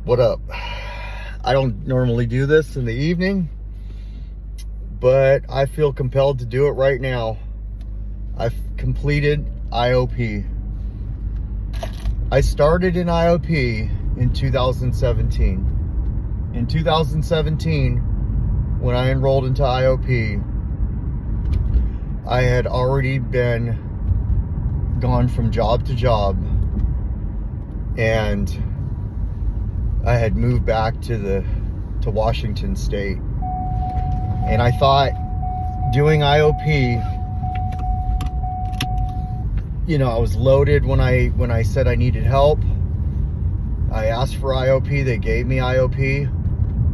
What up? I don't normally do this in the evening, but I feel compelled to do it right now. I've completed IOP. I started in IOP in 2017. In 2017, when I enrolled into IOP, I had already been gone from job to job, and I had moved back to Washington State. And I thought doing IOP, you know, I was loaded when I said I needed help. I asked for IOP, they gave me IOP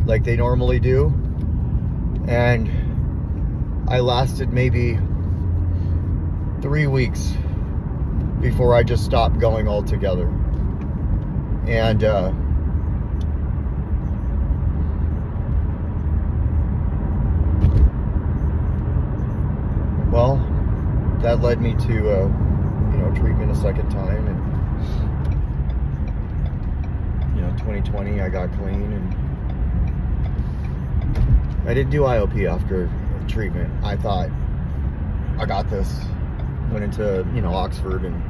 like they normally do. And I lasted maybe 3 weeks before I just stopped going altogether. And well, that led me to treatment a second time, and 2020 I got clean, and I didn't do IOP after treatment. I thought, I got this. Went into Oxford and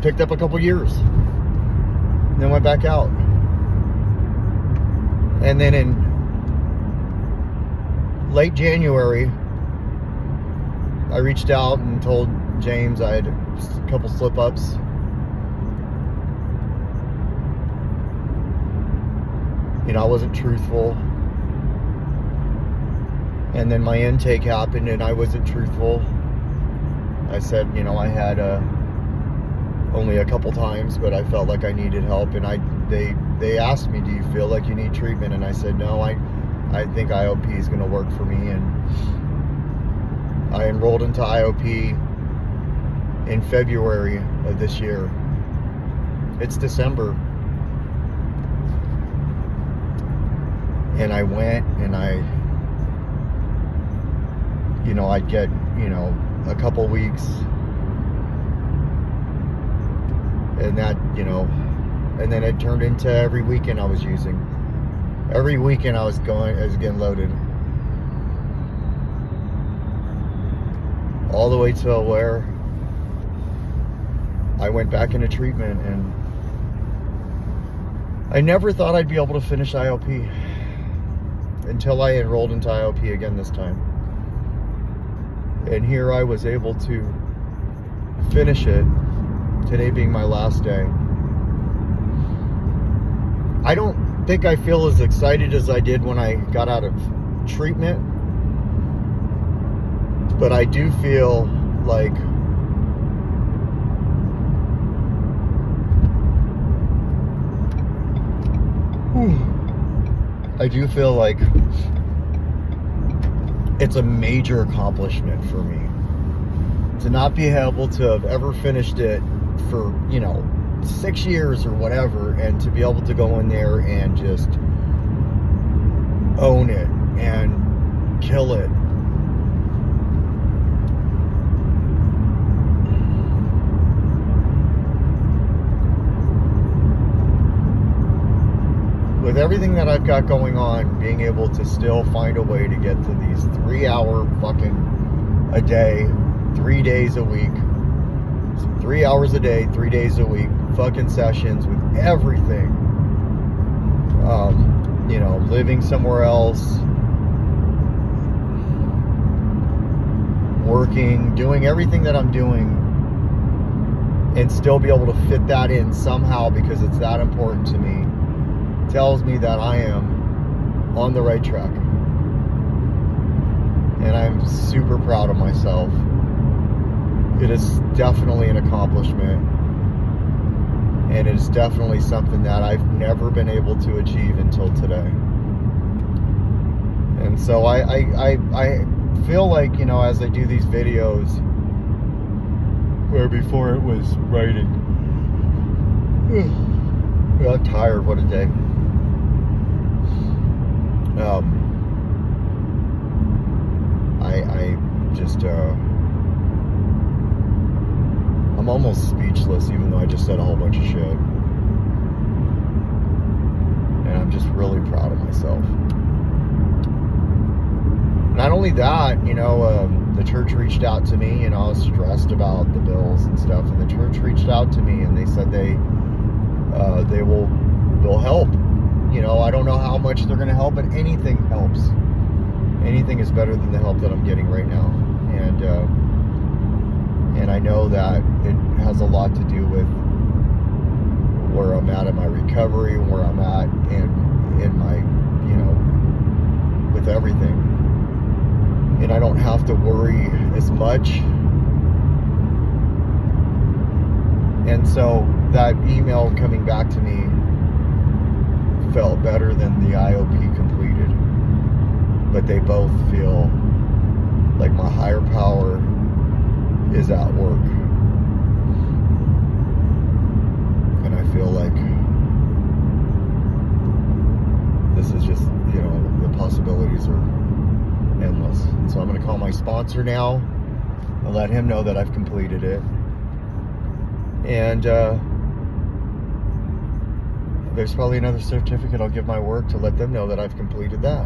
picked up a couple years, and then went back out. And then in late January, I reached out and told James I had a couple slip-ups. I wasn't truthful. And then my intake happened and I wasn't truthful. I said, I had only a couple times, but I felt like I needed help. And they asked me, do you feel like you need treatment? And I said, no, I think IOP is going to work for me. And I enrolled into IOP in February of this year. It's December. And I went and I'd get, a couple weeks. And that, and then it turned into every weekend I was using. Every weekend I was getting loaded. All the way to where I went back into treatment, and I never thought I'd be able to finish IOP until I enrolled into IOP again this time. And here I was able to finish it, today being my last day. I don't think I feel as excited as I did when I got out of treatment, but I do feel like it's a major accomplishment for me to not be able to have ever finished it for 6 years or whatever, and to be able to go in there and just own it and kill it. With everything that I've got going on, being able to still find a way to get to these 3-hour fucking a day, 3 days a week, 3 hours a day, 3 days a week, fucking sessions with everything. Living somewhere else, working, doing everything that I'm doing, and still be able to fit that in somehow because it's that important to me, tells me that I am on the right track. And I'm super proud of myself. It is definitely an accomplishment. And it is definitely something that I've never been able to achieve until today. And so I feel like, as I do these videos, where before it was writing. I'm tired, what a day. I just I'm almost speechless, even though I just said a whole bunch of shit. I'm just really proud of myself. Not only that, you know, the church reached out to me, and I was stressed about the bills and stuff, and the church reached out to me and they said they'll help. You know, I don't know how much they're going to help, but anything helps. Anything is better than the help that I'm getting right now. And I know that it has a lot to do with where I'm at in my recovery, where I'm at in my, you know, with everything. And I don't have to worry as much. And so that email coming back to me felt better than the IOP completed. But they both feel like my higher power is at work. And I feel like this is just, you know, the possibilities are endless. So I'm going to call my sponsor now and let him know that I've completed it. And there's probably another certificate I'll give my work to let them know that I've completed that.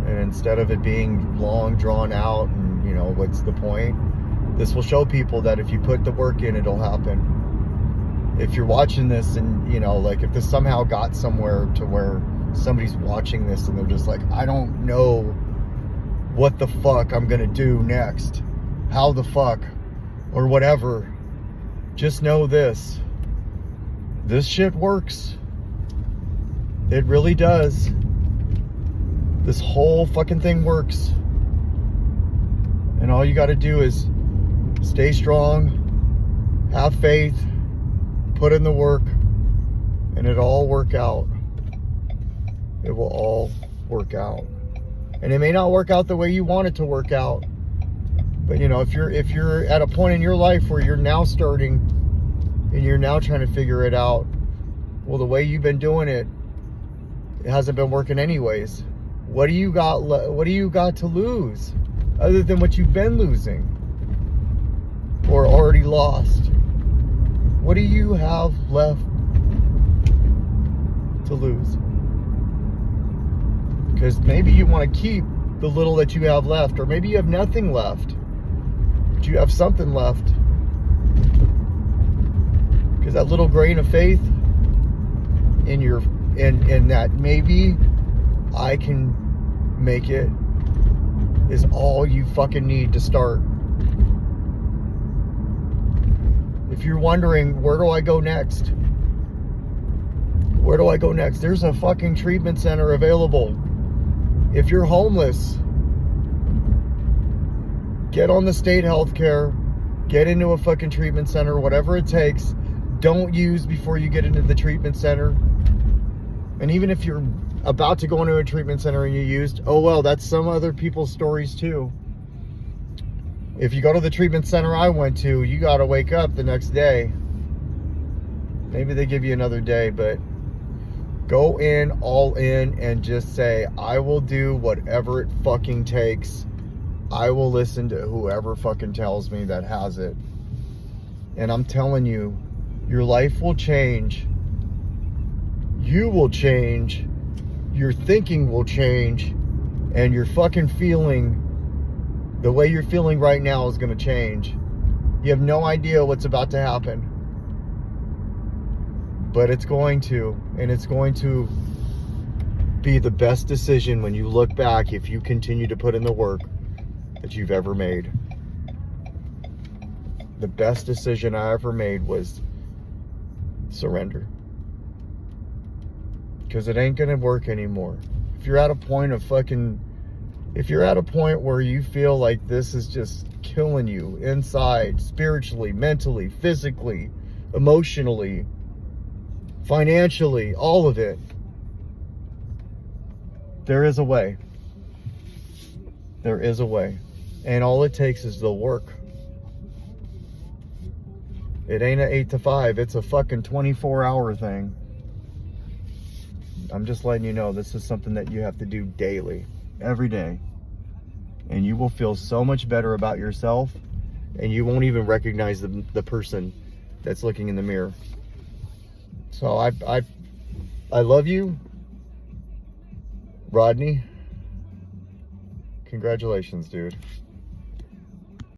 And instead of it being long, drawn out, and, you know, what's the point? This will show people that if you put the work in, it'll happen. If you're watching this and, you know, like if this somehow got somewhere to where somebody's watching this and they're just like, I don't know what the fuck I'm gonna do next, how the fuck, or whatever, just know this shit works. It really does. This whole fucking thing works. And all you gotta do is stay strong, have faith, put in the work, and it'll all work out. It will all work out. And it may not work out the way you want it to work out. But you know, if you're at a point in your life where you're now starting and you're now trying to figure it out, well, the way you've been doing it, it hasn't been working anyways. What do you got to lose other than what you've been losing or already lost? What do you have left to lose? Because maybe you want to keep the little that you have left, or maybe you have nothing left, but you have something left. Because that little grain of faith in that maybe I can make it is all you fucking need to start. If you're wondering, where do I go next? Where do I go next? There's a fucking treatment center available. If you're homeless, get on the state health care, get into a fucking treatment center, whatever it takes. Don't use before you get into the treatment center. And even if you're about to go into a treatment center and you used, oh well, that's some other people's stories too. If you go to the treatment center I went to, you gotta wake up the next day. Maybe they give you another day, but go in all in and just say, I will do whatever it fucking takes. I will listen to whoever fucking tells me that has it. And I'm telling you, your life will change. You will change. Your thinking will change. And your fucking feeling, the way you're feeling right now, is going to change. You have no idea what's about to happen. But it's going to. And it's going to be the best decision when you look back, if you continue to put in the work, that you've ever made. The best decision I ever made was surrender. Because it ain't gonna work anymore. If you're at a point where you feel like this is just killing you inside, spiritually, mentally, physically, emotionally, financially, all of it, there is a way. There is a way. And all it takes is the work. It ain't an 8 to 5. It's a fucking 24-hour thing. I'm just letting you know, this is something that you have to do daily, every day. And you will feel so much better about yourself, and you won't even recognize the person that's looking in the mirror. So I love you, Rodney. Congratulations, dude.